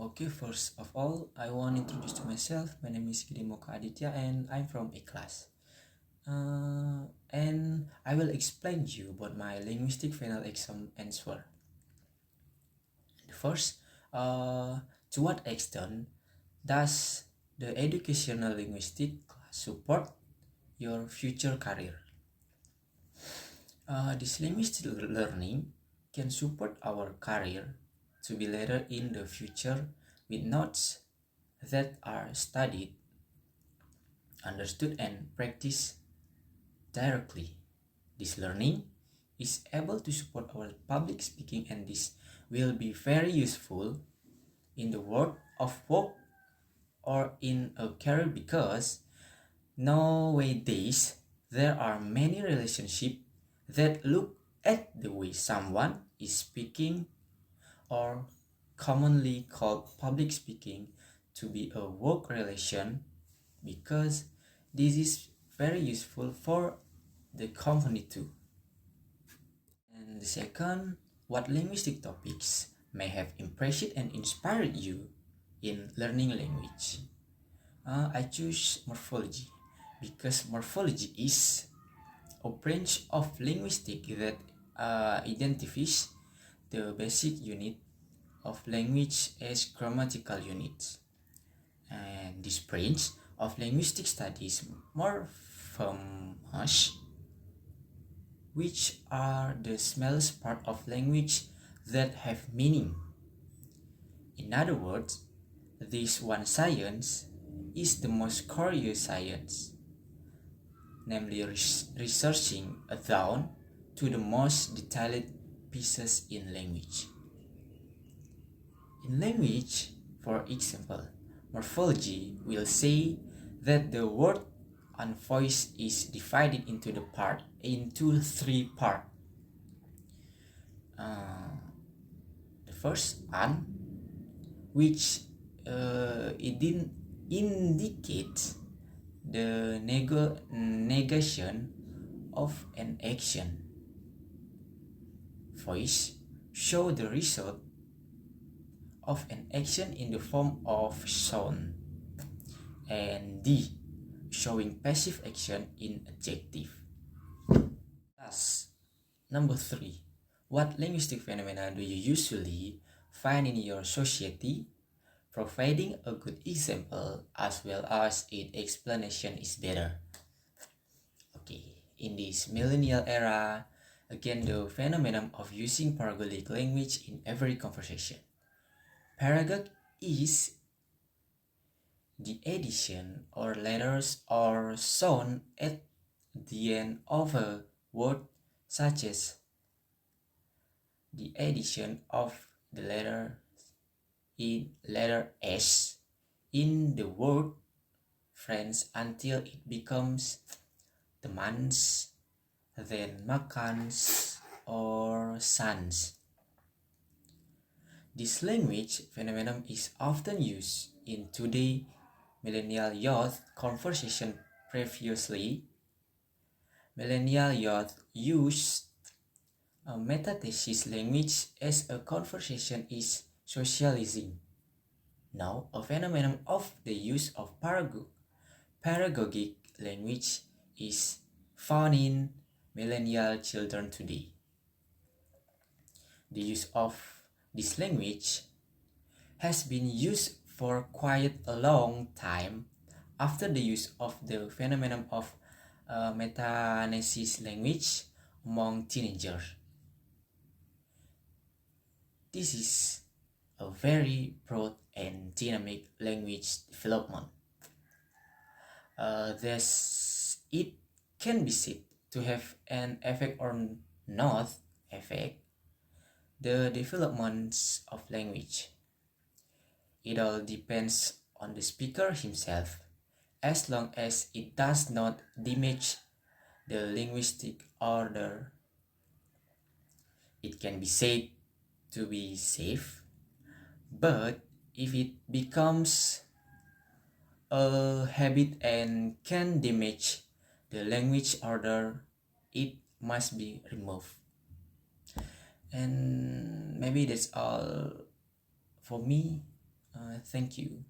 Okay, first of all, I want to introduce to myself. My name is Gede Aditya and I'm from a class. And I will explain you about my linguistic final exam answer. First, to what extent does the educational linguistic class support your future career? This linguistic learning can support our career to be later in the future with notes that are studied, understood, and practiced directly. This learning is able to support our public speaking, and this will be very useful in the world of work or in a career because nowadays there are many relationships that look at the way someone is speaking, or commonly called public speaking, to be a work relation because this is very useful for the company too. And the second, what linguistic topics may have impressed and inspired you in learning language? I choose morphology because morphology is a branch of linguistics that identifies the basic unit of language as grammatical units. And this branch of linguistic studies morphemes, which are the smallest part of language that have meaning. In other words, this one science is the most curious science, namely researching down to the most detailed pieces in language. In language, for example, morphology will say that the word and voice is divided into three parts. The first, an, which it didn't indicate the negation of an action. Voice show the result of an action in the form of sound, and D, showing passive action in adjective. Thus, number 3, what linguistic phenomena do you usually find in your society? Providing a good example as well as its explanation is better. Okay, in this millennial era, again the phenomenon of using paragogic language in every conversation. Paragoge is the addition or letters or sound at the end of a word, such as the addition of the letter S in the word friends until it becomes temans, then makans or sons. This language phenomenon is often used in today millennial youth conversation. Previously, millennial youth used a metathesis language as a conversation is socializing. Now, a phenomenon of the use of paragogic language is found in millennial children today. The use of this language has been used for quite a long time after the use of the phenomenon of metathesis language among teenagers. This is a very broad and dynamic language development. It can be said to have an effect or not affect the developments of language. It all depends on the speaker himself, as long as it does not damage the linguistic order. It can be said to be safe, but if it becomes a habit and can damage the language order, it must be removed. And maybe that's all for me. Thank you.